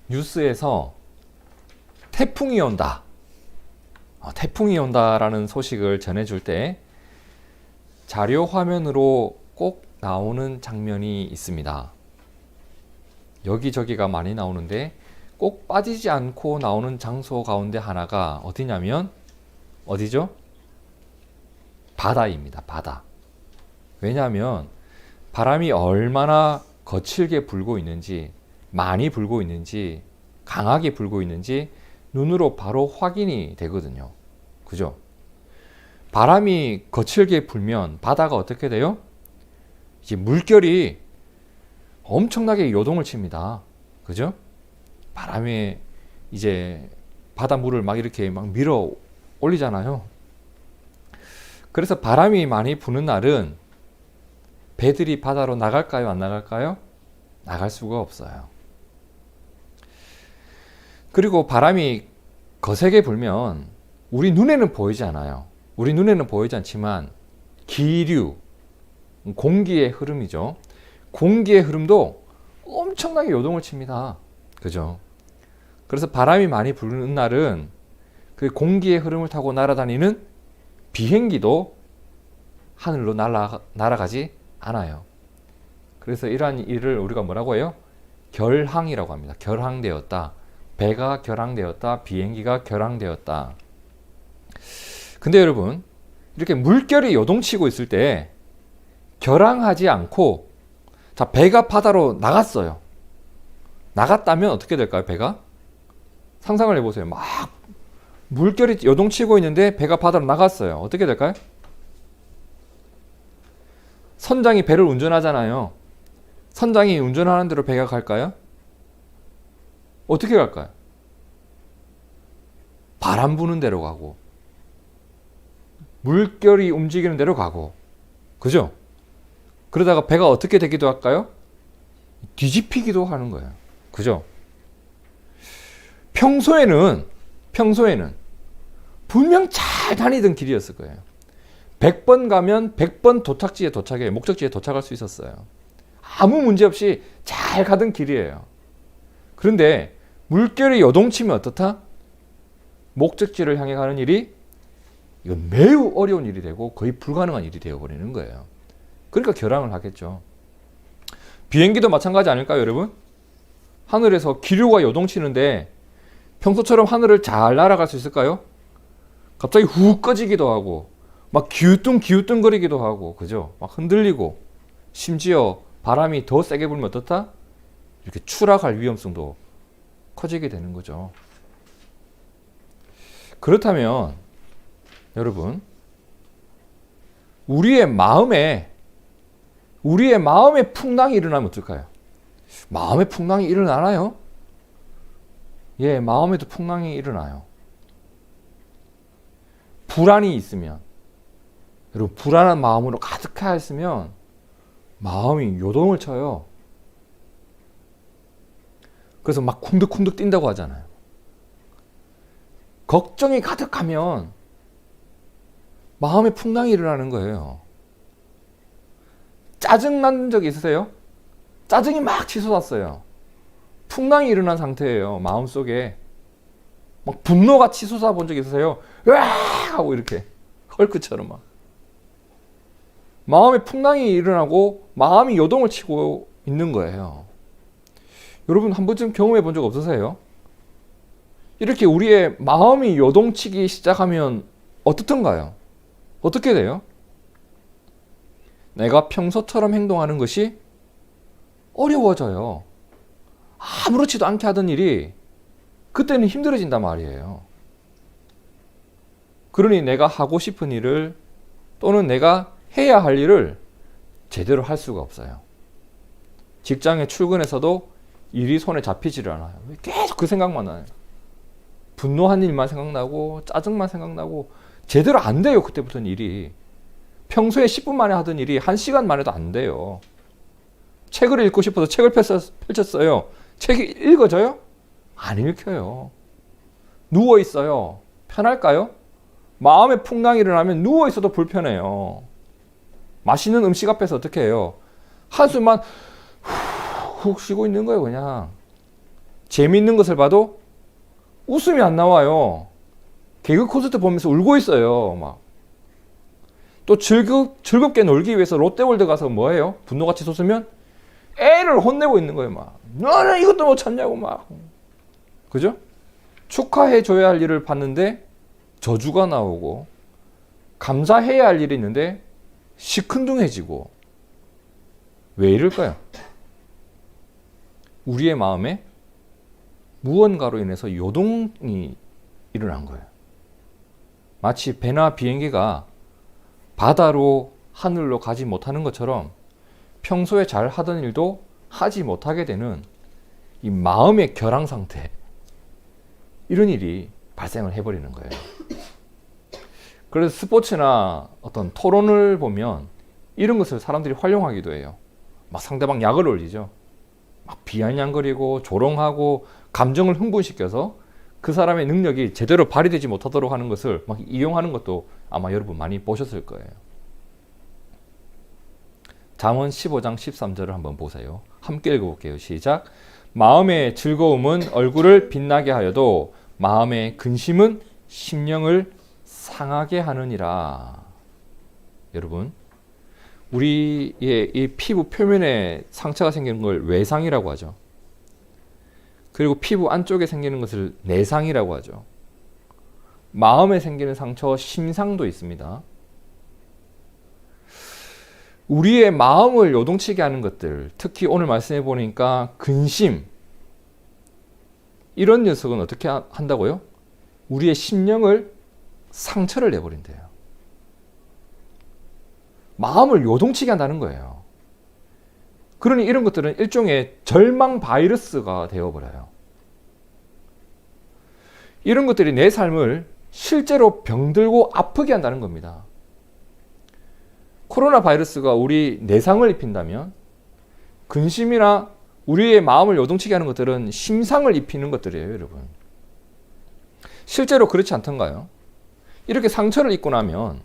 뉴스에서 태풍이 온다. 태풍이 온다라는 소식을 전해줄 때 자료 화면으로 꼭 나오는 장면이 있습니다. 여기저기가 많이 나오는데 꼭 빠지지 않고 나오는 장소 가운데 하나가 어디냐면 어디죠? 바다입니다. 바다. 왜냐하면 바람이 얼마나 거칠게 불고 있는지, 많이 불고 있는지, 강하게 불고 있는지 눈으로 바로 확인이 되거든요. 그죠? 바람이 거칠게 불면 바다가 어떻게 돼요? 이제 물결이 엄청나게 요동을 칩니다. 그죠? 바람에 이제 바닷물을 막 이렇게 막 밀어 올리잖아요. 그래서 바람이 많이 부는 날은 배들이 바다로 나갈까요? 안 나갈까요? 나갈 수가 없어요. 그리고 바람이 거세게 불면 우리 눈에는 보이지 않아요. 우리 눈에는 보이지 않지만 기류, 공기의 흐름이죠. 공기의 흐름도 엄청나게 요동을 칩니다. 그죠? 그래서 바람이 많이 부는 날은 그 공기의 흐름을 타고 날아다니는 비행기도 하늘로 날아가지 않아요. 그래서 이러한 일을 우리가 뭐라고 해요? 결항이라고 합니다. 결항되었다. 배가 결항되었다. 비행기가 결항되었다. 근데 여러분, 이렇게 물결이 요동치고 있을 때 결항하지 않고, 자, 배가 바다로 나갔어요. 나갔다면 어떻게 될까요? 배가? 상상을 해보세요. 막 물결이 요동치고 있는데 배가 바다로 나갔어요. 어떻게 될까요? 선장이 배를 운전하잖아요. 선장이 운전하는 대로 배가 갈까요? 어떻게 갈까요? 바람 부는 대로 가고, 물결이 움직이는 대로 가고, 그죠? 그러다가 배가 어떻게 되기도 할까요? 뒤집히기도 하는 거예요. 그죠? 평소에는 분명 잘 다니던 길이었을 거예요. 100번 가면 100번 목적지에 도착할 수 있었어요. 아무 문제 없이 잘 가던 길이에요. 그런데 물결이 요동치면 어떻다? 목적지를 향해 가는 일이 이건 매우 어려운 일이 되고 거의 불가능한 일이 되어버리는 거예요. 그러니까 결항을 하겠죠. 비행기도 마찬가지 아닐까요, 여러분? 하늘에서 기류가 요동치는데 평소처럼 하늘을 잘 날아갈 수 있을까요? 갑자기 훅 꺼지기도 하고 막 기우뚱거리기도 하고, 그죠? 막 흔들리고, 심지어 바람이 더 세게 불면 어떻다? 이렇게 추락할 위험성도 커지게 되는 거죠. 그렇다면 여러분, 우리의 마음에 풍랑이 일어나면 어떨까요? 마음에 풍랑이 일어나나요? 예, 마음에도 풍랑이 일어나요. 불안이 있으면, 여러분, 불안한 마음으로 가득하였으면 마음이 요동을 쳐요. 그래서 막 쿵득쿵득 뛴다고 하잖아요. 걱정이 가득하면 마음에 풍랑이 일어나는 거예요. 짜증난 적이 있으세요? 짜증이 막 치솟았어요. 풍랑이 일어난 상태예요. 마음속에 막 분노가 치솟아 본 적이 있으세요? 으악! 하고 이렇게 헐크처럼 막 마음에 풍랑이 일어나고 마음이 요동을 치고 있는 거예요. 여러분, 한 번쯤 경험해 본 적 없으세요? 이렇게 우리의 마음이 요동치기 시작하면 어떻던가요? 어떻게 돼요? 내가 평소처럼 행동하는 것이 어려워져요. 아무렇지도 않게 하던 일이 그때는 힘들어진단 말이에요. 그러니 내가 하고 싶은 일을 또는 내가 해야 할 일을 제대로 할 수가 없어요. 직장에 출근해서도 일이 손에 잡히지를 않아요. 계속 그 생각만 나요. 분노한 일만 생각나고 짜증만 생각나고 제대로 안 돼요. 그때부터는 일이. 평소에 10분 만에 하던 일이 1시간 만에도 안 돼요. 책을 읽고 싶어서 책을 펼쳤어요. 책이 읽어져요? 안 읽혀요. 누워있어요. 편할까요? 마음의 풍랑이 일어나면 누워있어도 불편해요. 맛있는 음식 앞에서 어떻게 해요? 한숨만 훅 쉬고 있는 거예요, 그냥. 재미있는 것을 봐도 웃음이 안 나와요. 개그 콘서트 보면서 울고 있어요. 막. 또 즐겁게 놀기 위해서 롯데월드 가서 뭐해요? 분노같이 솟으면 애를 혼내고 있는 거예요. 막. 너는 이것도 못 찾냐고 막. 그죠? 축하해줘야 할 일을 봤는데 저주가 나오고, 감사해야 할 일이 있는데 시큰둥해지고. 왜 이럴까요? 우리의 마음에 무언가로 인해서 요동이 일어난 거예요. 마치 배나 비행기가 바다로 하늘로 가지 못하는 것처럼 평소에 잘 하던 일도 하지 못하게 되는 이 마음의 결항 상태, 이런 일이 발생을 해버리는 거예요. 그래서 스포츠나 어떤 토론을 보면 이런 것을 사람들이 활용하기도 해요. 막 상대방 약을 올리죠. 막 비아냥거리고 조롱하고 감정을 흥분시켜서 그 사람의 능력이 제대로 발휘되지 못하도록 하는 것을 막 이용하는 것도 아마 여러분 많이 보셨을 거예요. 잠언 15장 13절을 한번 보세요. 함께 읽어볼게요. 시작. 마음의 즐거움은 얼굴을 빛나게 하여도 마음의 근심은 심령을 상하게 하느니라. 여러분, 우리의 이 피부 표면에 상처가 생기는 걸 외상이라고 하죠. 그리고 피부 안쪽에 생기는 것을 내상이라고 하죠. 마음에 생기는 상처, 심상도 있습니다. 우리의 마음을 요동치게 하는 것들, 특히 오늘 말씀해 보니까 근심, 이런 녀석은 어떻게 한다고요? 우리의 심령을 상처를 내버린대요. 마음을 요동치게 한다는 거예요. 그러니 이런 것들은 일종의 절망 바이러스가 되어버려요. 이런 것들이 내 삶을 실제로 병들고 아프게 한다는 겁니다. 코로나 바이러스가 우리 내상을 입힌다면, 근심이나 우리의 마음을 요동치게 하는 것들은 심상을 입히는 것들이에요, 여러분. 실제로 그렇지 않던가요? 이렇게 상처를 입고 나면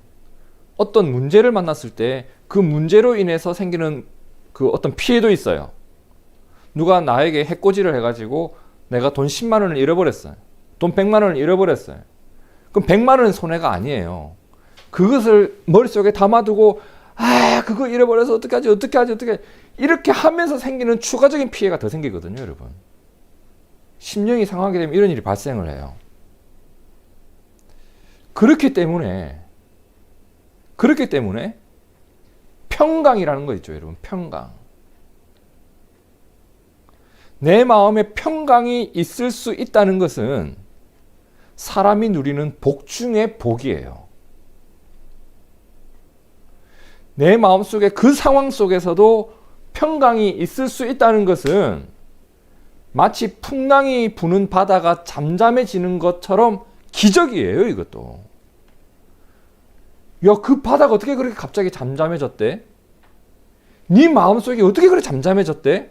어떤 문제를 만났을 때 그 문제로 인해서 생기는 그 어떤 피해도 있어요. 누가 나에게 해코지를 해가지고 내가 돈 10만 원을 잃어버렸어요. 돈 100만 원을 잃어버렸어요. 그럼 100만 원은 손해가 아니에요. 그것을 머릿속에 담아두고 그거 잃어버려서 어떡하지 이렇게 하면서 생기는 추가적인 피해가 더 생기거든요, 여러분. 심령이 상하게 되면 이런 일이 발생을 해요. 그렇기 때문에 평강이라는 거 있죠, 여러분. 평강. 내 마음에 평강이 있을 수 있다는 것은 사람이 누리는 복 중의 복이에요. 내 마음속에 그 상황 속에서도 평강이 있을 수 있다는 것은 마치 풍랑이 부는 바다가 잠잠해지는 것처럼 기적이에요, 이것도. 야, 그 바다가 어떻게 그렇게 갑자기 잠잠해졌대? 네 마음속이 어떻게 그렇게 잠잠해졌대?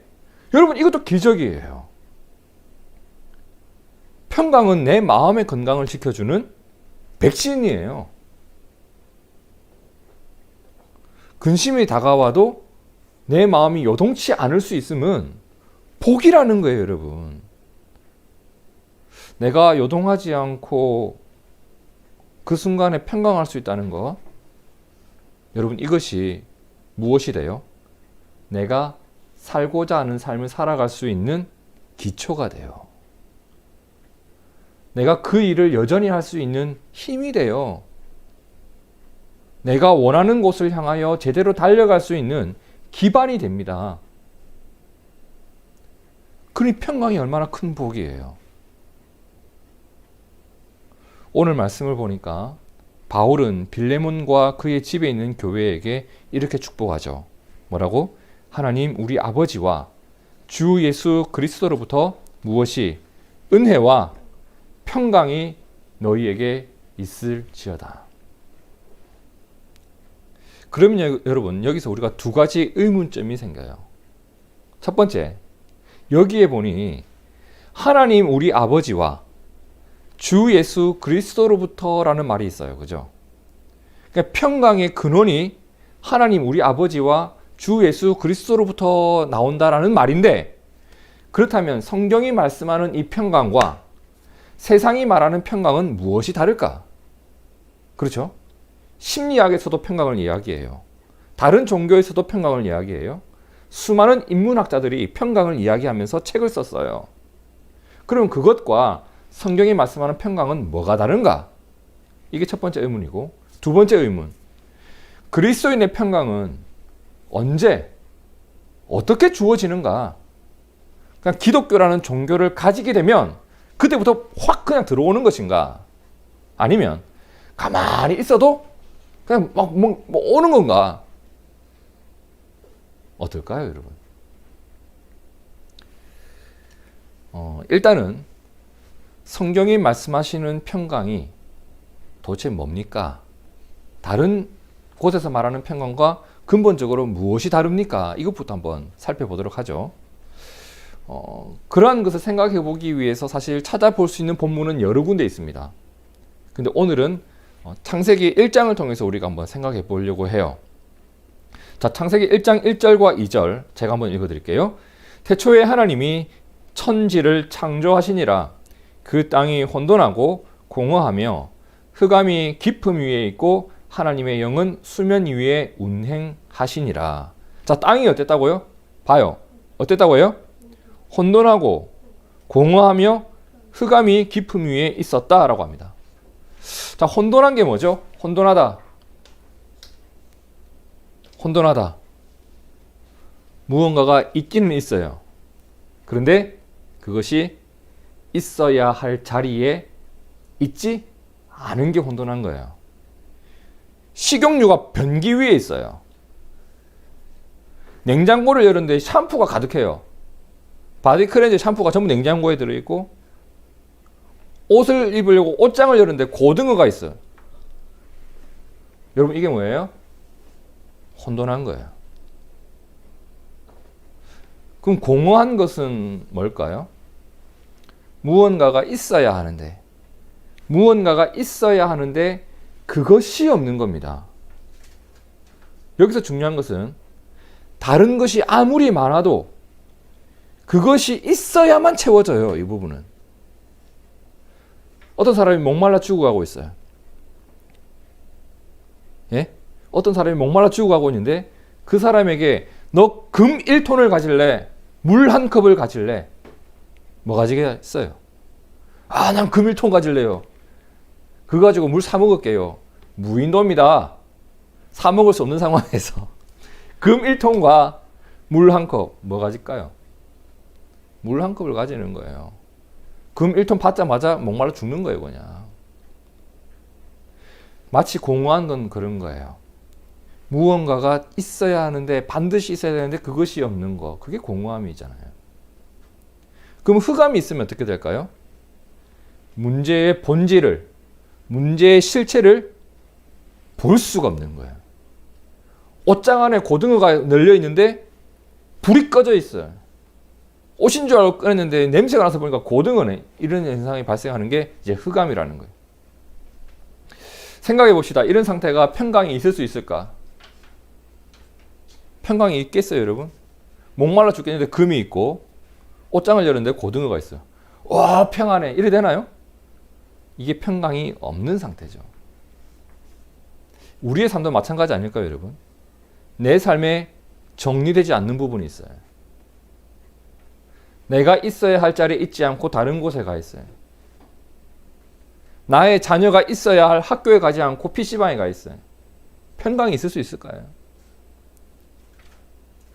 여러분, 이것도 기적이에요. 평강은 내 마음의 건강을 지켜주는 백신이에요. 근심이 다가와도 내 마음이 요동치 않을 수 있으면 복이라는 거예요, 여러분. 내가 요동하지 않고 그 순간에 평강할 수 있다는 것, 여러분, 이것이 무엇이 돼요? 내가 살고자 하는 삶을 살아갈 수 있는 기초가 돼요. 내가 그 일을 여전히 할 수 있는 힘이 돼요. 내가 원하는 곳을 향하여 제대로 달려갈 수 있는 기반이 됩니다. 그러니 평강이 얼마나 큰 복이에요. 오늘 말씀을 보니까 바울은 빌레몬과 그의 집에 있는 교회에게 이렇게 축복하죠. 뭐라고? 하나님 우리 아버지와 주 예수 그리스도로부터 무엇이? 은혜와 평강이 너희에게 있을지어다. 그러면 여러분, 여기서 우리가 두 가지 의문점이 생겨요. 첫 번째, 여기에 보니 하나님 우리 아버지와 주 예수 그리스도로부터라는 말이 있어요. 그죠? 그러니까 평강의 근원이 하나님 우리 아버지와 주 예수 그리스도로부터 나온다라는 말인데, 그렇다면 성경이 말씀하는 이 평강과 세상이 말하는 평강은 무엇이 다를까? 그렇죠? 심리학에서도 평강을 이야기해요. 다른 종교에서도 평강을 이야기해요. 수많은 인문학자들이 평강을 이야기하면서 책을 썼어요. 그럼 그것과 성경이 말씀하는 평강은 뭐가 다른가? 이게 첫 번째 의문이고, 두 번째 의문. 그리스도인의 평강은 언제, 어떻게 주어지는가? 그냥 기독교라는 종교를 가지게 되면 그때부터 확 그냥 들어오는 것인가? 아니면 가만히 있어도 그냥 막 오는 건가? 어떨까요, 여러분? 일단은 성경이 말씀하시는 평강이 도대체 뭡니까? 다른 곳에서 말하는 평강과 근본적으로 무엇이 다릅니까? 이것부터 한번 살펴보도록 하죠. 그러한 것을 생각해 보기 위해서 사실 찾아볼 수 있는 본문은 여러 군데 있습니다. 근데 오늘은 창세기 1장을 통해서 우리가 한번 생각해 보려고 해요. 자, 창세기 1장 1절과 2절 제가 한번 읽어 드릴게요. 태초에 하나님이 천지를 창조하시니라. 그 땅이 혼돈하고 공허하며 흑암이 깊음 위에 있고 하나님의 영은 수면 위에 운행하시니라. 자, 땅이 어땠다고요? 봐요. 어땠다고요? 혼돈하고 공허하며 흑암이 깊음 위에 있었다라고 합니다. 자, 혼돈한 게 뭐죠? 혼돈하다. 혼돈하다. 무언가가 있기는 있어요. 그런데 그것이 있어야 할 자리에 있지 않은 게 혼돈한 거예요. 식용유가 변기 위에 있어요. 냉장고를 열었는데 샴푸가 가득해요. 바디 클렌저 샴푸가 전부 냉장고에 들어있고, 옷을 입으려고 옷장을 열었는데 고등어가 있어요. 여러분, 이게 뭐예요? 혼돈한 거예요. 그럼 공허한 것은 뭘까요? 무언가가 있어야 하는데 그것이 없는 겁니다. 여기서 중요한 것은 다른 것이 아무리 많아도 그것이 있어야만 채워져요. 이 부분은. 어떤 사람이 목말라 죽어가고 있어요. 예? 어떤 사람이 목말라 죽어가고 있는데 그 사람에게 너 금 1톤을 가질래? 물 한 컵을 가질래? 뭐 가지겠어요? 아, 난 금 1톤 가질래요. 그거 가지고 물 사 먹을게요. 무인도입니다. 사 먹을 수 없는 상황에서 금 1톤과 물 한 컵, 뭐 가질까요? 물 한 컵을 가지는 거예요. 금 1톤 받자마자 목말라 죽는 거예요, 그냥. 마치 공허한 건 그런 거예요. 무언가가 있어야 하는데, 반드시 있어야 되는데 그것이 없는 거. 그게 공허함이잖아요. 그럼 흑암이 있으면 어떻게 될까요? 문제의 본질을, 문제의 실체를 볼 수가 없는 거예요. 옷장 안에 고등어가 널려 있는데 불이 꺼져 있어요. 옷인 줄 알고 꺼냈는데 냄새가 나서 보니까 고등어네. 이런 현상이 발생하는 게 이제 흑암이라는 거예요. 생각해 봅시다. 이런 상태가 평강이 있을 수 있을까? 평강이 있겠어요, 여러분? 목말라 죽겠는데 금이 있고 옷장을 열었는데 고등어가 있어요. 와, 평안해. 이래 되나요? 이게 평강이 없는 상태죠. 우리의 삶도 마찬가지 아닐까요, 여러분? 내 삶에 정리되지 않는 부분이 있어요. 내가 있어야 할 자리에 있지 않고 다른 곳에 가 있어요. 나의 자녀가 있어야 할 학교에 가지 않고 PC방에 가 있어요. 평강이 있을 수 있을까요?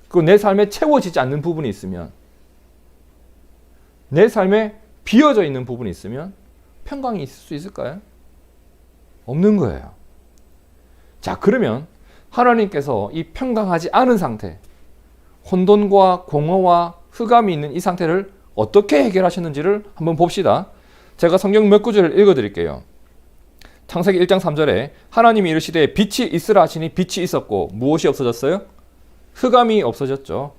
그리고 내 삶에 채워지지 않는 부분이 있으면, 내 삶에 비어져 있는 부분이 있으면 평강이 있을 수 있을까요? 없는 거예요. 자, 그러면 하나님께서 이 평강하지 않은 상태, 혼돈과 공허와 흑암이 있는 이 상태를 어떻게 해결하셨는지를 한번 봅시다. 제가 성경 몇 구절을 읽어드릴게요. 창세기 1장 3절에 하나님이 이르시되 빛이 있으라 하시니 빛이 있었고 무엇이 없어졌어요? 흑암이 없어졌죠.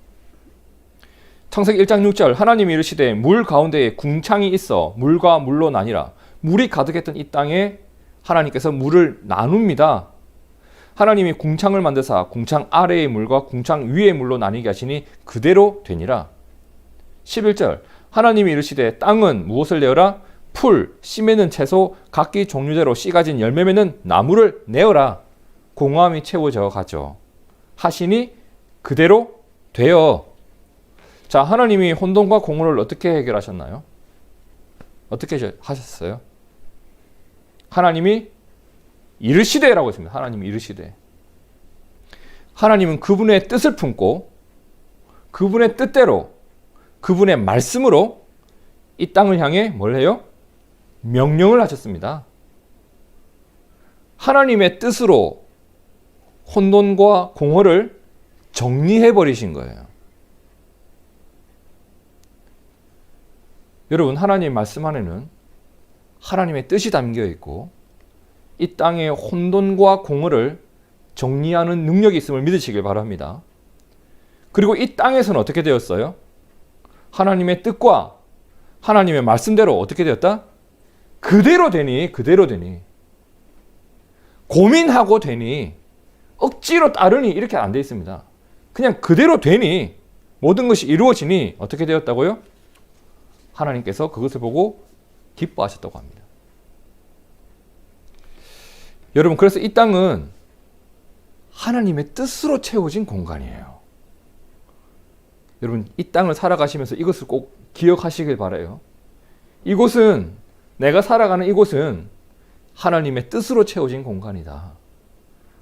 창세기 1장 6절 하나님이 이르시되 물 가운데에 궁창이 있어 물과 물로 나뉘라. 물이 가득했던 이 땅에 하나님께서 물을 나눕니다. 하나님이 궁창을 만드사 궁창 아래의 물과 궁창 위의 물로 나뉘게 하시니 그대로 되니라. 11절 하나님이 이르시되 땅은 무엇을 내어라? 풀, 씨 맺는 채소, 각기 종류대로 씨 가진 열매 맺는 나무를 내어라. 공허함이 채워져 가죠. 하시니 그대로 되어. 자, 하나님이 혼돈과 공허를 어떻게 해결하셨나요? 어떻게 하셨어요? 하나님이 이르시되라고 했습니다. 하나님이 이르시되. 하나님은 그분의 뜻을 품고 그분의 뜻대로 그분의 말씀으로 이 땅을 향해 뭘 해요? 명령을 하셨습니다. 하나님의 뜻으로 혼돈과 공허를 정리해 버리신 거예요. 여러분, 하나님 말씀 안에는 하나님의 뜻이 담겨 있고 이 땅의 혼돈과 공허를 정리하는 능력이 있음을 믿으시길 바랍니다. 그리고 이 땅에서는 어떻게 되었어요? 하나님의 뜻과 하나님의 말씀대로 어떻게 되었다? 그대로 되니, 그대로 되니. 고민하고 되니, 억지로 따르니 이렇게 안 돼 있습니다. 그냥 그대로 되니, 모든 것이 이루어지니 어떻게 되었다고요? 하나님께서 그것을 보고 기뻐하셨다고 합니다. 여러분, 그래서 이 땅은 하나님의 뜻으로 채워진 공간이에요. 여러분, 이 땅을 살아가시면서 이것을 꼭 기억하시길 바라요. 이곳은, 내가 살아가는 이곳은 하나님의 뜻으로 채워진 공간이다.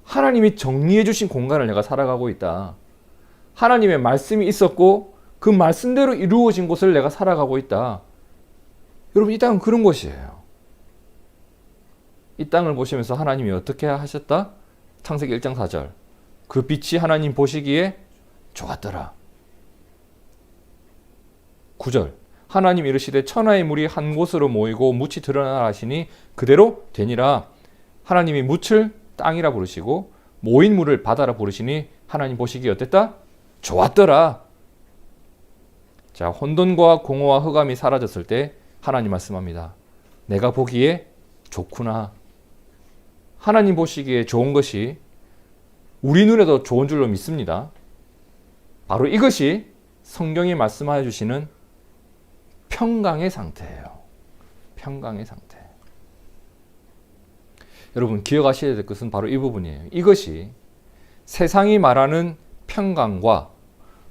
하나님이 정리해 주신 공간을 내가 살아가고 있다. 하나님의 말씀이 있었고 그 말씀대로 이루어진 곳을 내가 살아가고 있다. 여러분, 이 땅은 그런 곳이에요. 이 땅을 보시면서 하나님이 어떻게 하셨다? 창세기 1장 4절. 그 빛이 하나님 보시기에 좋았더라. 9절. 하나님 이르시되 천하의 물이 한 곳으로 모이고 묻이 드러나라 하시니 그대로 되니라. 하나님이 묻을 땅이라 부르시고 모인 물을 바다라 부르시니 하나님 보시기에 어땠다? 좋았더라. 자, 혼돈과 공허와 흑암이 사라졌을 때 하나님 말씀합니다. 내가 보기에 좋구나. 하나님 보시기에 좋은 것이 우리 눈에도 좋은 줄로 믿습니다. 바로 이것이 성경이 말씀하여 주시는 평강의 상태예요. 평강의 상태. 여러분, 기억하셔야 될 것은 바로 이 부분이에요. 이것이 세상이 말하는 평강과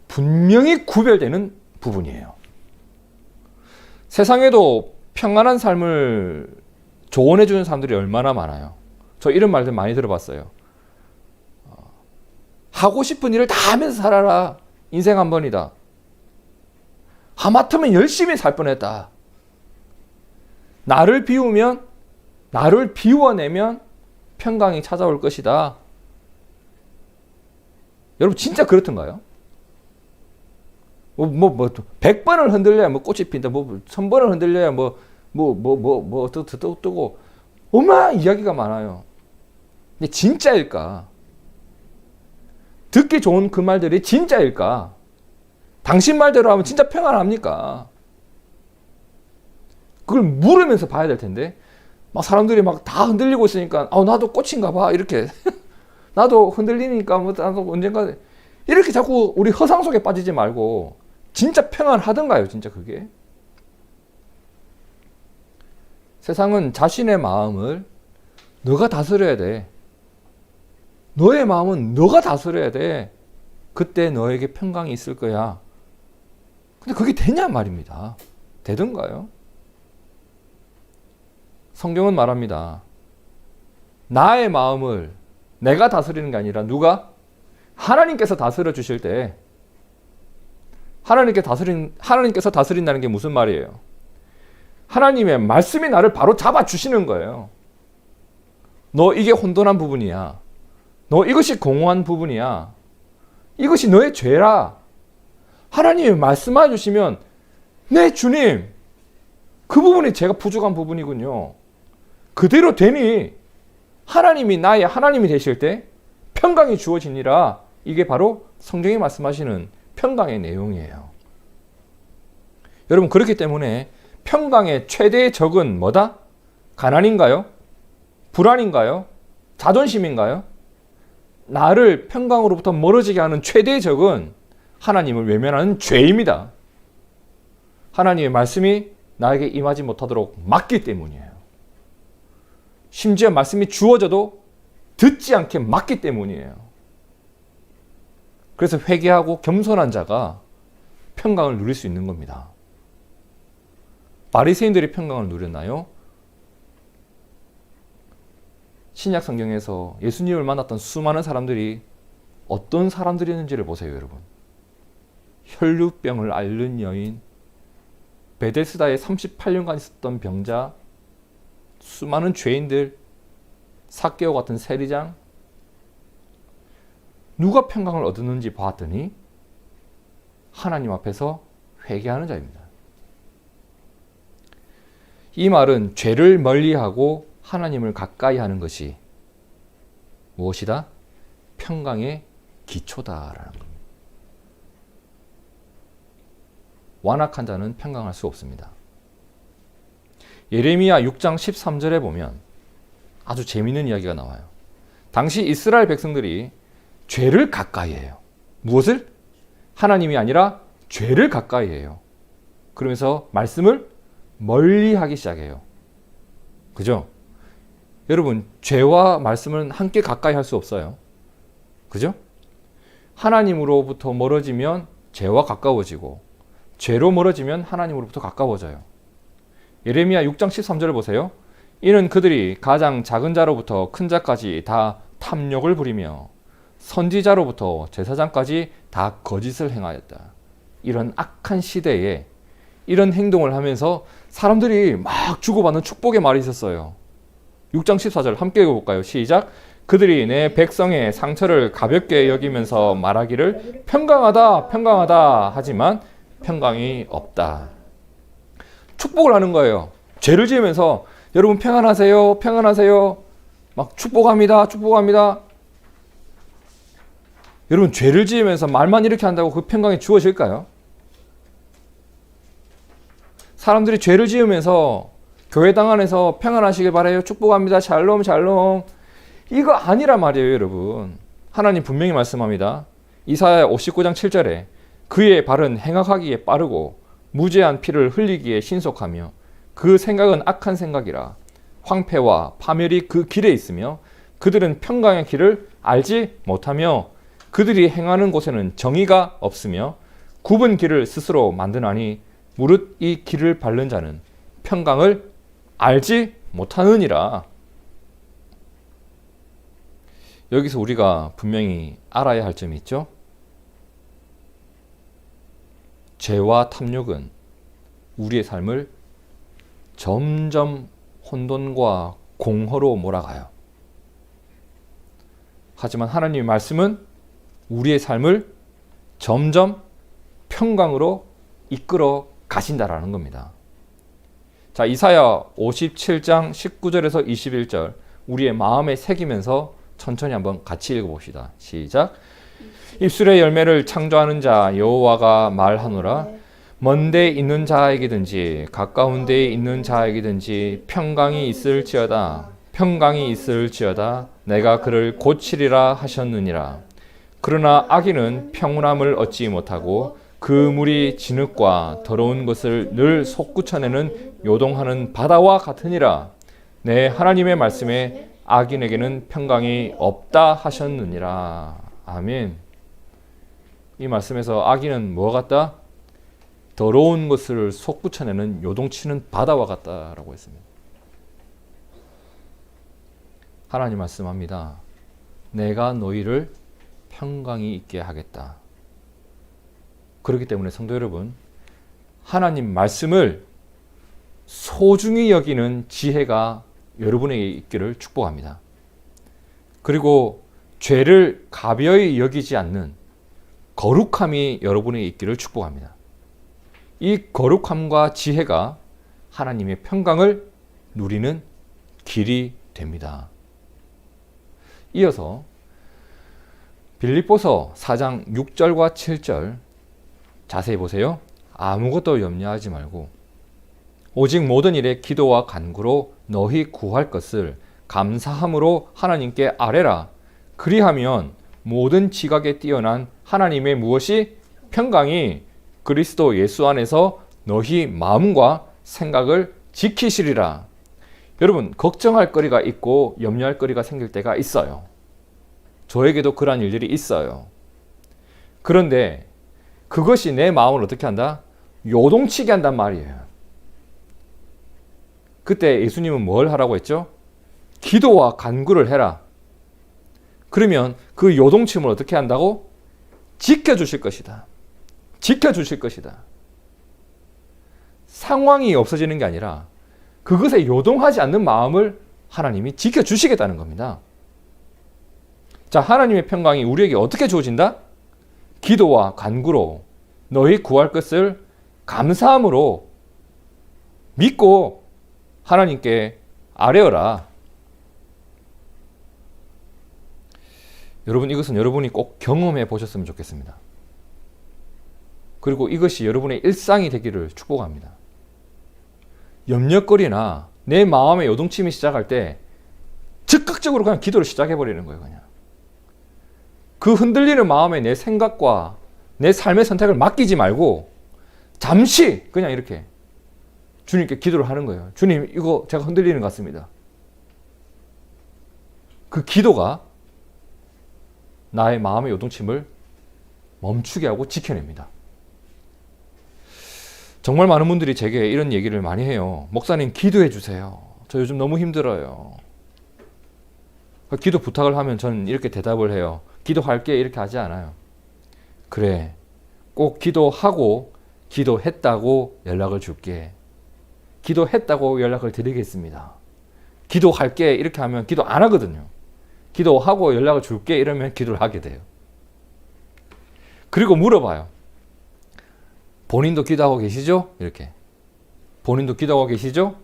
분명히 구별되는 부분이에요. 세상에도 평안한 삶을 조언해 주는 사람들이 얼마나 많아요. 저 이런 말들 많이 들어봤어요. 하고 싶은 일을 다 하면서 살아라. 인생 한 번이다. 하마터면 열심히 살 뻔했다. 나를 비워내면 평강이 찾아올 것이다. 여러분, 진짜 그렇던가요? 100번을 흔들려야 꽃이 핀다. 1000번을 흔들려야 뜨고. 얼마나 이야기가 많아요. 근데 진짜일까? 듣기 좋은 그 말들이 진짜일까? 당신 말대로 하면 진짜 평안합니까? 그걸 물으면서 봐야 될 텐데, 막 사람들이 막 다 흔들리고 있으니까, 나도 꽃인가 봐. 이렇게. 나도 흔들리니까, 나도 언젠가. 이렇게 자꾸 우리 허상 속에 빠지지 말고, 진짜 평안하던가요, 진짜 그게? 세상은 자신의 마음을 너가 다스려야 돼. 너의 마음은 너가 다스려야 돼. 그때 너에게 평강이 있을 거야. 근데 그게 되냐 말입니다. 되던가요? 성경은 말합니다. 나의 마음을 내가 다스리는 게 아니라 누가? 하나님께서 다스려 주실 때, 하나님께서 다스린다는 게 무슨 말이에요? 하나님의 말씀이 나를 바로 잡아 주시는 거예요. 너 이게 혼돈한 부분이야. 너 이것이 공허한 부분이야. 이것이 너의 죄라. 하나님이 말씀해 주시면, 네, 주님, 그 부분이 제가 부족한 부분이군요. 그대로 되니 하나님이 나의 하나님이 되실 때 평강이 주어지니라. 이게 바로 성경이 말씀하시는 평강의 내용이에요. 여러분, 그렇기 때문에 평강의 최대의 적은 뭐다? 가난인가요? 불안인가요? 자존심인가요? 나를 평강으로부터 멀어지게 하는 최대의 적은 하나님을 외면하는 죄입니다. 하나님의 말씀이 나에게 임하지 못하도록 막기 때문이에요. 심지어 말씀이 주어져도 듣지 않게 막기 때문이에요. 그래서 회개하고 겸손한 자가 평강을 누릴 수 있는 겁니다. 바리새인들이 평강을 누렸나요? 신약 성경에서 예수님을 만났던 수많은 사람들이 어떤 사람들이었는지를 보세요, 여러분. 혈루병을 앓는 여인, 베데스다에 38년간 있었던 병자, 수많은 죄인들, 삭개오 같은 세리장, 누가 평강을 얻었는지 봤더니 하나님 앞에서 회개하는 자입니다. 이 말은 죄를 멀리하고 하나님을 가까이 하는 것이 무엇이다? 평강의 기초다라는 겁니다. 완악한 자는 평강할 수 없습니다. 예레미야 6장 13절에 보면 아주 재미있는 이야기가 나와요. 당시 이스라엘 백성들이 죄를 가까이 해요. 무엇을? 하나님이 아니라 죄를 가까이 해요. 그러면서 말씀을 멀리 하기 시작해요. 그죠? 여러분, 죄와 말씀은 함께 가까이 할 수 없어요. 그죠? 하나님으로부터 멀어지면 죄와 가까워지고, 죄로 멀어지면 하나님으로부터 가까워져요. 예레미야 6장 13절을 보세요. 이는 그들이 가장 작은 자로부터 큰 자까지 다 탐욕을 부리며 선지자로부터 제사장까지 다 거짓을 행하였다. 이런 악한 시대에 이런 행동을 하면서 사람들이 막 주고받는 축복의 말이 있었어요. 6장 14절 함께 읽어볼까요? 시작. 그들이 내 백성의 상처를 가볍게 여기면서 말하기를 평강하다 평강하다 하지만 평강이 없다. 축복을 하는 거예요. 죄를 지으면서 여러분 평안하세요 평안하세요 막 축복합니다 축복합니다. 여러분, 죄를 지으면서 말만 이렇게 한다고 그 평강이 주어질까요? 사람들이 죄를 지으면서 교회당 안에서 평안하시길 바라요. 축복합니다. 샬롬 샬롬. 이거 아니란 말이에요, 여러분. 하나님 분명히 말씀합니다. 이사야 59장 7절에 그의 발은 행악하기에 빠르고 무죄한 피를 흘리기에 신속하며 그 생각은 악한 생각이라 황폐와 파멸이 그 길에 있으며 그들은 평강의 길을 알지 못하며 그들이 행하는 곳에는 정의가 없으며 굽은 길을 스스로 만드나니 무릇 이 길을 밟는 자는 평강을 알지 못하느니라. 여기서 우리가 분명히 알아야 할 점이 있죠. 죄와 탐욕은 우리의 삶을 점점 혼돈과 공허로 몰아가요. 하지만 하나님의 말씀은 우리의 삶을 점점 평강으로 이끌어 가신다라는 겁니다. 자, 이사야 57장 19절에서 21절 우리의 마음에 새기면서 천천히 한번 같이 읽어봅시다. 시작. 입술의 열매를 창조하는 자 여호와가 말하노라. 먼 데 있는 자에게든지 가까운 데에 있는 자에게든지 평강이 있을지어다. 평강이 있을지어다. 내가 그를 고치리라 하셨느니라. 그러나 악인은 평온함을 얻지 못하고 그 물이 진흙과 더러운 것을 늘 솟구쳐내는 요동하는 바다와 같으니라. 내 하나님의 말씀에 악인에게는 평강이 없다 하셨느니라. 아멘. 이 말씀에서 악인은 뭐와 같다? 더러운 것을 솟구쳐내는 요동치는 바다와 같다라고 했습니다. 하나님 말씀합니다. 내가 너희를 평강이 있게 하겠다. 그렇기 때문에 성도 여러분, 하나님 말씀을 소중히 여기는 지혜가 여러분에게 있기를 축복합니다. 그리고 죄를 가벼이 여기지 않는 거룩함이 여러분에게 있기를 축복합니다. 이 거룩함과 지혜가 하나님의 평강을 누리는 길이 됩니다. 이어서 빌립보서 4장 6절과 7절 자세히 보세요. 아무것도 염려하지 말고 오직 모든 일에 기도와 간구로 너희 구할 것을 감사함으로 하나님께 아뢰라. 그리하면 모든 지각에 뛰어난 하나님의 무엇이 평강이 그리스도 예수 안에서 너희 마음과 생각을 지키시리라. 여러분, 걱정할 거리가 있고 염려할 거리가 생길 때가 있어요. 저에게도 그러한 일들이 있어요. 그런데 그것이 내 마음을 어떻게 한다? 요동치게 한단 말이에요. 그때 예수님은 뭘 하라고 했죠? 기도와 간구를 해라. 그러면 그 요동침을 어떻게 한다고? 지켜주실 것이다. 지켜주실 것이다. 상황이 없어지는 게 아니라 그것에 요동하지 않는 마음을 하나님이 지켜주시겠다는 겁니다. 자, 하나님의 평강이 우리에게 어떻게 주어진다? 기도와 간구로 너희 구할 것을 감사함으로 믿고 하나님께 아뢰어라. 여러분, 이것은 여러분이 꼭 경험해 보셨으면 좋겠습니다. 그리고 이것이 여러분의 일상이 되기를 축복합니다. 염려거리나 내 마음의 요동침이 시작할 때 즉각적으로 그냥 기도를 시작해 버리는 거예요. 그냥 그 흔들리는 마음에 내 생각과 내 삶의 선택을 맡기지 말고 잠시 그냥 이렇게 주님께 기도를 하는 거예요. 주님, 이거 제가 흔들리는 것 같습니다. 그 기도가 나의 마음의 요동침을 멈추게 하고 지켜냅니다. 정말 많은 분들이 제게 이런 얘기를 많이 해요. 목사님, 기도해 주세요. 저 요즘 너무 힘들어요. 기도 부탁을 하면 저는 이렇게 대답을 해요. 기도할게, 이렇게 하지 않아요. 그래, 꼭 기도하고 기도했다고 연락을 줄게. 기도했다고 연락을 드리겠습니다. 기도할게, 이렇게 하면 기도 안 하거든요. 기도하고 연락을 줄게, 이러면 기도를 하게 돼요. 그리고 물어봐요. 본인도 기도하고 계시죠? 이렇게. 본인도 기도하고 계시죠?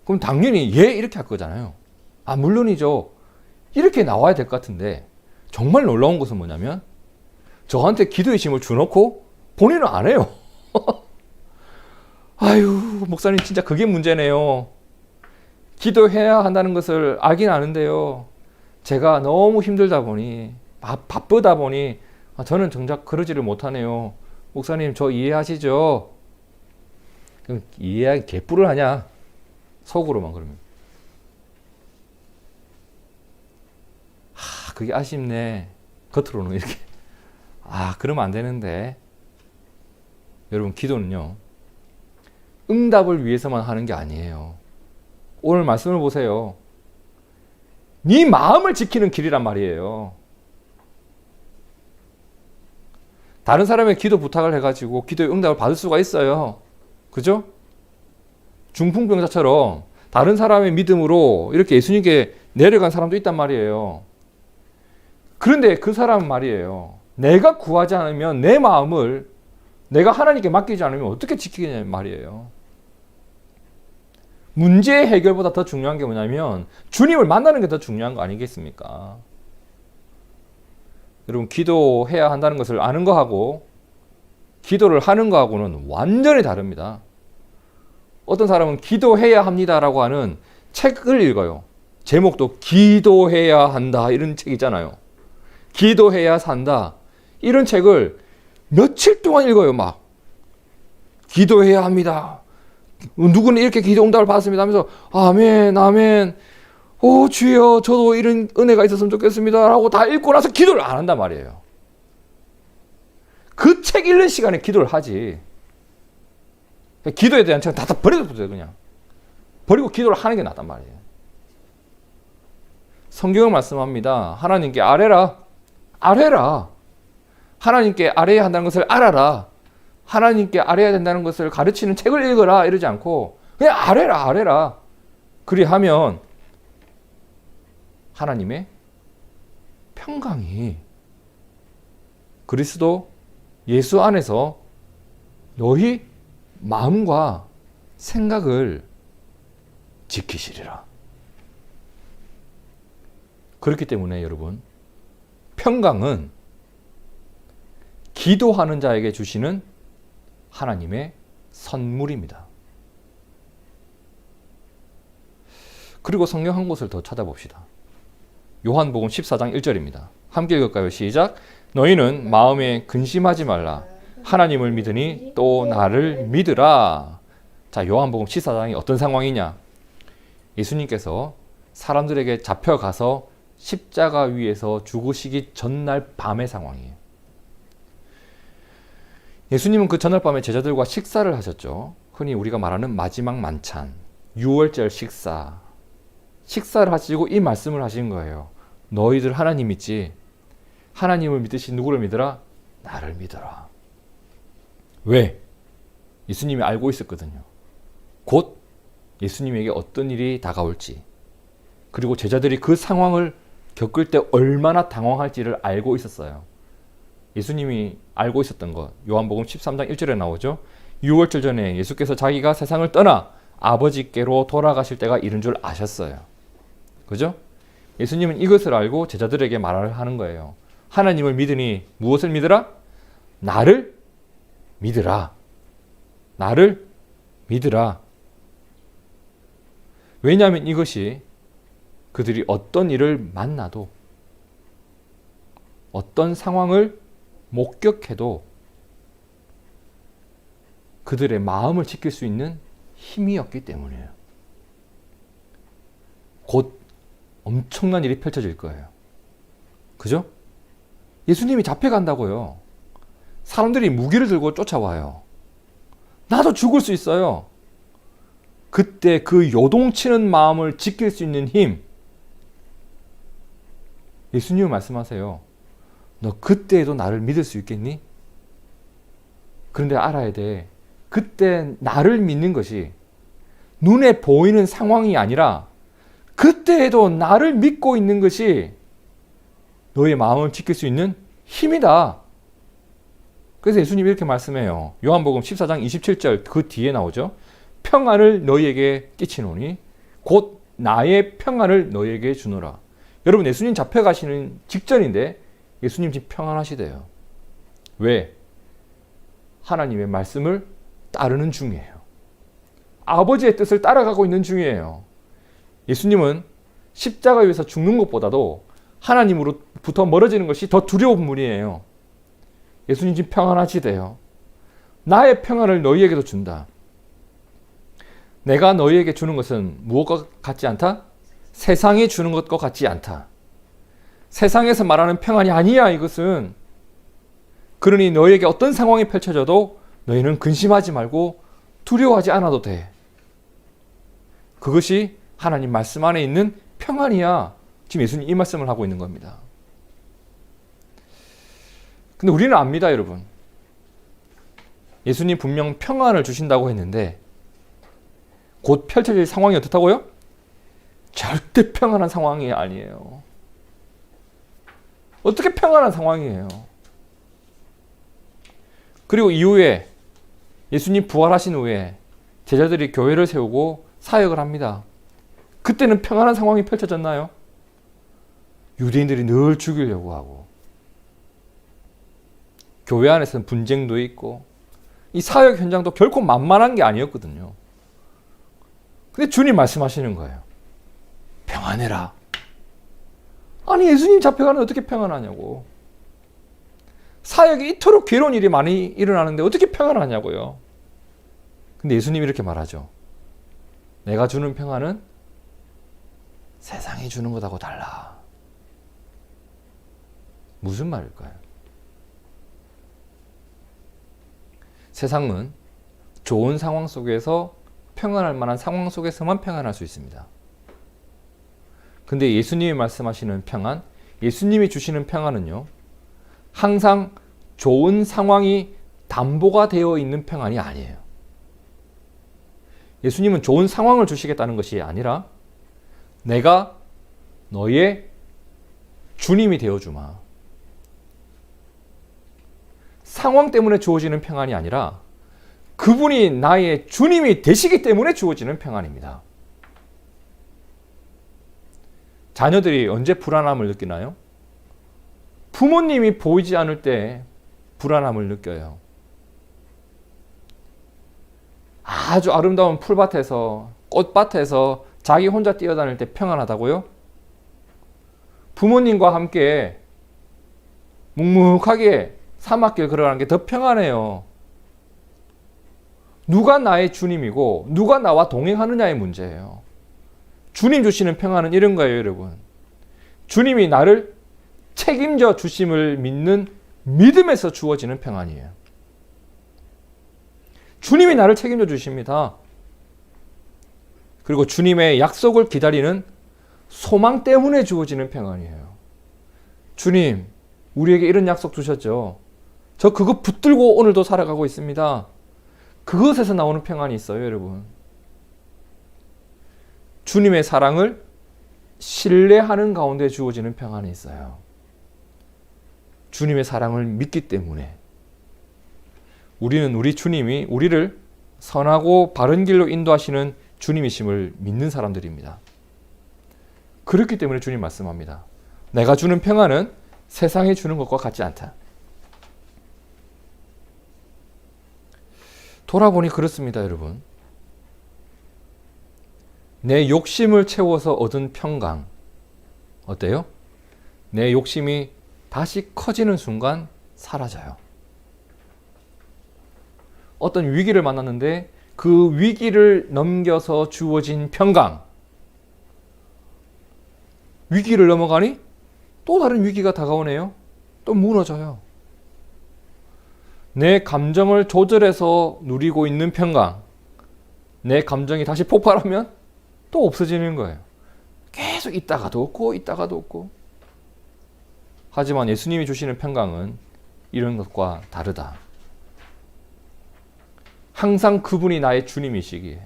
그럼 당연히 예, 이렇게 할 거잖아요. 아, 물론이죠. 이렇게 나와야 될 것 같은데 정말 놀라운 것은 뭐냐면 저한테 기도의 짐을 주놓고 본인은 안 해요. 아유, 목사님, 진짜 그게 문제네요. 기도해야 한다는 것을 알긴 아는데요. 제가 너무 힘들다 보니, 바쁘다 보니 저는 정작 그러지를 못하네요. 목사님, 저 이해하시죠? 이해하기 개뿔을 하냐? 속으로만 그러면. 그게 아쉽네. 겉으로는 이렇게. 그러면 안 되는데. 여러분, 기도는요, 응답을 위해서만 하는 게 아니에요. 오늘 말씀을 보세요. 네 마음을 지키는 길이란 말이에요. 다른 사람의 기도 부탁을 해가지고 기도의 응답을 받을 수가 있어요. 그죠? 중풍병자처럼 다른 사람의 믿음으로 이렇게 예수님께 내려간 사람도 있단 말이에요. 그런데 그 사람은 말이에요, 내가 구하지 않으면 내 마음을 내가 하나님께 맡기지 않으면 어떻게 지키겠냐는 말이에요. 문제의 해결보다 더 중요한 게 뭐냐면 주님을 만나는 게 더 중요한 거 아니겠습니까? 여러분, 기도해야 한다는 것을 아는 거하고 기도를 하는 거하고는 완전히 다릅니다. 어떤 사람은 기도해야 합니다라고 하는 책을 읽어요. 제목도 기도해야 한다, 이런 책 있잖아요. 기도해야 산다, 이런 책을 며칠 동안 읽어요. 막 기도해야 합니다, 누구는 이렇게 기도 응답을 받았습니다 하면서 아멘, 아멘, 오 주여, 저도 이런 은혜가 있었으면 좋겠습니다 라고 다 읽고 나서 기도를 안 한단 말이에요. 그 책 읽는 시간에 기도를 하지. 기도에 대한 책은 다 버려도 돼요. 그냥 버리고 기도를 하는 게 낫단 말이에요. 성경은 말씀합니다. 하나님께 아뢰라. 아뢰라. 하나님께 아뢰야 한다는 것을 알아라. 하나님께 아뢰야 된다는 것을 가르치는 책을 읽어라, 이러지 않고 그냥 아뢰라, 아뢰라. 그리하면 하나님의 평강이 그리스도 예수 안에서 너희 마음과 생각을 지키시리라. 그렇기 때문에 여러분, 평강은 기도하는 자에게 주시는 하나님의 선물입니다. 그리고 성경 한 곳을 더 찾아봅시다. 요한복음 14장 1절입니다. 함께 읽을까요? 시작. 너희는 마음에 근심하지 말라. 하나님을 믿으니 또 나를 믿으라. 자, 요한복음 14장이 어떤 상황이냐? 예수님께서 사람들에게 잡혀가서 십자가 위에서 죽으시기 전날 밤의 상황이에요. 예수님은 그 전날 밤에 제자들과 식사를 하셨죠. 흔히 우리가 말하는 마지막 만찬, 유월절 식사. 식사를 하시고 이 말씀을 하신 거예요. 너희들 하나님 믿지? 하나님을 믿듯이 누구를 믿어라? 나를 믿어라. 왜? 예수님이 알고 있었거든요. 곧 예수님에게 어떤 일이 다가올지, 그리고 제자들이 그 상황을 겪을 때 얼마나 당황할지를 알고 있었어요. 예수님이 알고 있었던 것, 요한복음 13장 1절에 나오죠. 유월절 전에 예수께서 자기가 세상을 떠나 아버지께로 돌아가실 때가 이른 줄 아셨어요. 그죠? 예수님은 이것을 알고 제자들에게 말을 하는 거예요. 하나님을 믿으니 무엇을 믿으라? 나를 믿으라. 나를 믿으라. 왜냐하면 이것이 그들이 어떤 일을 만나도, 어떤 상황을 목격해도 그들의 마음을 지킬 수 있는 힘이었기 때문이에요. 곧 엄청난 일이 펼쳐질 거예요. 그죠? 예수님이 잡혀간다고요. 사람들이 무기를 들고 쫓아와요. 나도 죽을 수 있어요. 그때 그 요동치는 마음을 지킬 수 있는 힘, 예수님은 말씀하세요. 너 그때에도 나를 믿을 수 있겠니? 그런데 알아야 돼. 그때 나를 믿는 것이 눈에 보이는 상황이 아니라 그때에도 나를 믿고 있는 것이 너의 마음을 지킬 수 있는 힘이다. 그래서 예수님이 이렇게 말씀해요. 요한복음 14장 27절 그 뒤에 나오죠. 평안을 너희에게 끼치노니 곧 나의 평안을 너희에게 주노라. 여러분, 예수님 잡혀가시는 직전인데 예수님 지금 평안하시대요. 왜? 하나님의 말씀을 따르는 중이에요. 아버지의 뜻을 따라가고 있는 중이에요. 예수님은 십자가 위에서 죽는 것보다도 하나님으로부터 멀어지는 것이 더 두려운 분이에요. 예수님 지금 평안하시대요. 나의 평안을 너희에게도 준다. 내가 너희에게 주는 것은 무엇과 같지 않다? 세상이 주는 것과 같지 않다. 세상에서 말하는 평안이 아니야, 이것은. 그러니 너희에게 어떤 상황이 펼쳐져도 너희는 근심하지 말고 두려워하지 않아도 돼. 그것이 하나님 말씀 안에 있는 평안이야. 지금 예수님 이 말씀을 하고 있는 겁니다. 근데 우리는 압니다, 여러분. 예수님 분명 평안을 주신다고 했는데 곧 펼쳐질 상황이 어떻다고요? 절대 평안한 상황이 아니에요. 어떻게 평안한 상황이에요? 그리고 이후에 예수님 부활하신 후에 제자들이 교회를 세우고 사역을 합니다. 그때는 평안한 상황이 펼쳐졌나요? 유대인들이 늘 죽이려고 하고 교회 안에서는 분쟁도 있고 이 사역 현장도 결코 만만한 게 아니었거든요. 근데 주님 말씀하시는 거예요. 평안해라. 아니, 예수님 잡혀가는데 어떻게 평안하냐고. 사역이 이토록 괴로운 일이 많이 일어나는데 어떻게 평안하냐고요. 근데 예수님이 이렇게 말하죠. 내가 주는 평안은 세상이 주는 것하고 달라. 무슨 말일까요? 세상은 좋은 상황 속에서 평안할 만한 상황 속에서만 평안할 수 있습니다. 근데 예수님이 말씀하시는 평안, 예수님이 주시는 평안은요, 항상 좋은 상황이 담보가 되어 있는 평안이 아니에요. 예수님은 좋은 상황을 주시겠다는 것이 아니라 내가 너의 주님이 되어주마. 상황 때문에 주어지는 평안이 아니라 그분이 나의 주님이 되시기 때문에 주어지는 평안입니다. 자녀들이 언제 불안함을 느끼나요? 부모님이 보이지 않을 때 불안함을 느껴요. 아주 아름다운 풀밭에서, 꽃밭에서 자기 혼자 뛰어다닐 때 평안하다고요? 부모님과 함께 묵묵하게 사막길 걸어가는 게 더 평안해요. 누가 나의 주님이고 누가 나와 동행하느냐의 문제예요. 주님 주시는 평안은 이런 거예요, 여러분. 주님이 나를 책임져 주심을 믿는 믿음에서 주어지는 평안이에요. 주님이 나를 책임져 주십니다. 그리고 주님의 약속을 기다리는 소망 때문에 주어지는 평안이에요. 주님, 우리에게 이런 약속 주셨죠. 저 그거 붙들고 오늘도 살아가고 있습니다. 그것에서 나오는 평안이 있어요, 여러분. 주님의 사랑을 신뢰하는 가운데 주어지는 평안이 있어요. 주님의 사랑을 믿기 때문에 우리는 우리 주님이 우리를 선하고 바른 길로 인도하시는 주님이심을 믿는 사람들입니다. 그렇기 때문에 주님 말씀합니다. 내가 주는 평안은 세상이 주는 것과 같지 않다. 돌아보니 그렇습니다, 여러분. 내 욕심을 채워서 얻은 평강 어때요? 내 욕심이 다시 커지는 순간 사라져요. 어떤 위기를 만났는데 그 위기를 넘겨서 주어진 평강, 위기를 넘어가니 또 다른 위기가 다가오네요. 또 무너져요. 내 감정을 조절해서 누리고 있는 평강, 내 감정이 다시 폭발하면 또 없어지는 거예요. 계속 있다가도 없고 있다가도 없고. 하지만 예수님이 주시는 평강은 이런 것과 다르다. 항상 그분이 나의 주님이시기에,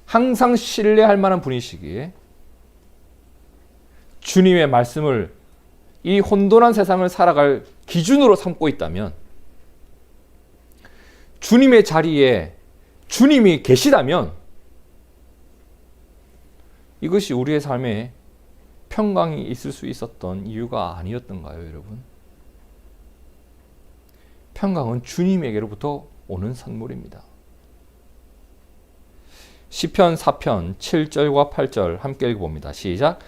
항상 신뢰할 만한 분이시기에 주님의 말씀을 이 혼돈한 세상을 살아갈 기준으로 삼고 있다면, 주님의 자리에 주님이 계시다면 이것이 우리의 삶에 평강이 있을 수 있었던 이유가 아니었던가요, 여러분? 평강은 주님에게로부터 오는 선물입니다. 시편 4편 7절과 8절 함께 읽어봅니다. 시작.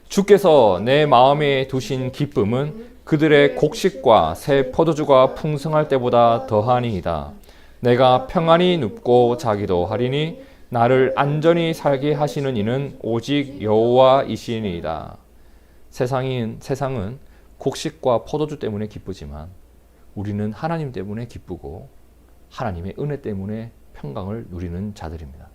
주께서 내 마음에 두신 기쁨은 그들의 곡식과 새 포도주가 풍성할 때보다 더하니이다. 내가 평안히 눕고 자기도 하리니 나를 안전히 살게 하시는 이는 오직 여호와이시니이다. 세상은 곡식과 포도주 때문에 기쁘지만 우리는 하나님 때문에 기쁘고 하나님의 은혜 때문에 평강을 누리는 자들입니다.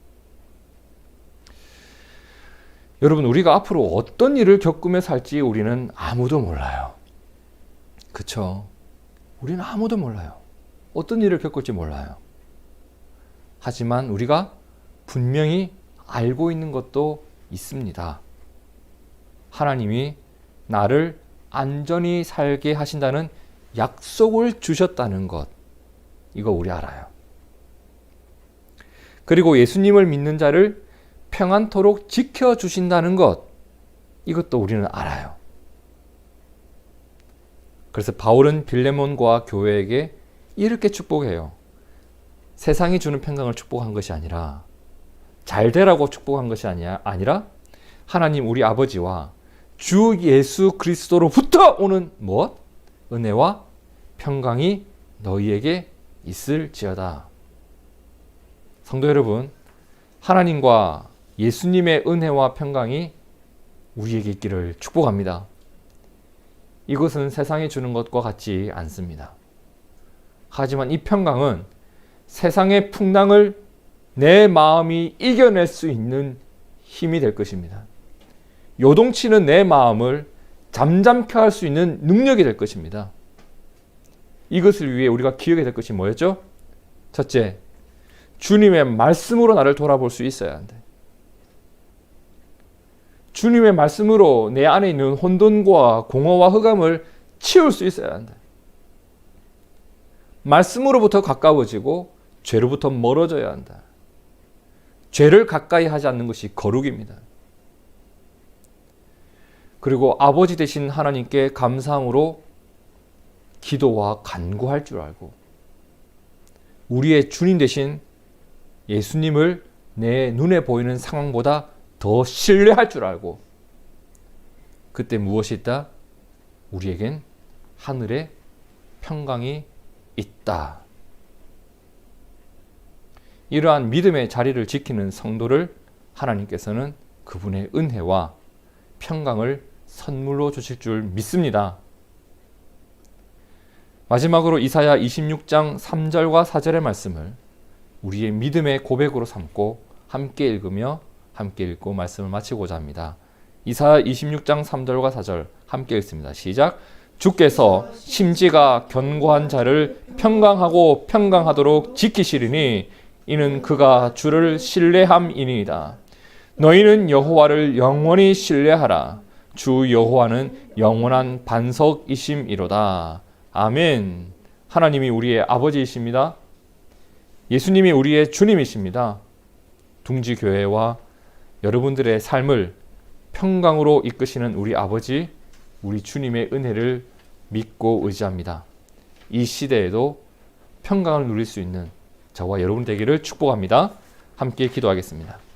여러분, 우리가 앞으로 어떤 일을 겪으며 살지 우리는 아무도 몰라요. 그쵸? 우리는 아무도 몰라요. 어떤 일을 겪을지 몰라요. 하지만 우리가 분명히 알고 있는 것도 있습니다. 하나님이 나를 안전히 살게 하신다는 약속을 주셨다는 것, 이거 우리 알아요. 그리고 예수님을 믿는 자를 평안토록 지켜주신다는 것, 이것도 우리는 알아요. 그래서 바울은 빌레몬과 교회에게 이렇게 축복해요. 세상이 주는 평강을 축복한 것이 아니라, 잘 되라고 축복한 것이 아니라 하나님 우리 아버지와 주 예수 그리스도로부터 오는 무엇? 은혜와 평강이 너희에게 있을지어다. 성도 여러분, 하나님과 예수님의 은혜와 평강이 우리에게 있기를 축복합니다. 이것은 세상이 주는 것과 같지 않습니다. 하지만 이 평강은 세상의 풍랑을 내 마음이 이겨낼 수 있는 힘이 될 것입니다. 요동치는 내 마음을 잠잠케 할 수 있는 능력이 될 것입니다. 이것을 위해 우리가 기억해야 될 것이 뭐였죠? 첫째, 주님의 말씀으로 나를 돌아볼 수 있어야 한다. 주님의 말씀으로 내 안에 있는 혼돈과 공허와 흑암을 치울 수 있어야 한다. 말씀으로부터 가까워지고 죄로부터 멀어져야 한다. 죄를 가까이 하지 않는 것이 거룩입니다. 그리고 아버지 되신 하나님께 감사함으로 기도와 간구할 줄 알고, 우리의 주님 되신 예수님을 내 눈에 보이는 상황보다 더 신뢰할 줄 알고, 그때 무엇이 있다? 우리에겐 하늘의 평강이 있다. 이러한 믿음의 자리를 지키는 성도를 하나님께서는 그분의 은혜와 평강을 선물로 주실 줄 믿습니다. 마지막으로 이사야 26장 3절과 4절의 말씀을 우리의 믿음의 고백으로 삼고 함께 읽으며 함께 읽고 말씀을 마치고자 합니다. 이사야 26장 3절과 4절 함께 읽습니다. 시작. 주께서 심지가 견고한 자를 평강하고 평강하도록 지키시리니 이는 그가 주를 신뢰함이니이다. 너희는 여호와를 영원히 신뢰하라. 주 여호와는 영원한 반석이심이로다. 아멘. 하나님이 우리의 아버지이십니다. 예수님이 우리의 주님이십니다. 둥지교회와 여러분들의 삶을 평강으로 이끄시는 우리 아버지, 우리 주님의 은혜를 믿고 의지합니다. 이 시대에도 평강을 누릴 수 있는 저와 여러분 되기를 축복합니다. 함께 기도하겠습니다.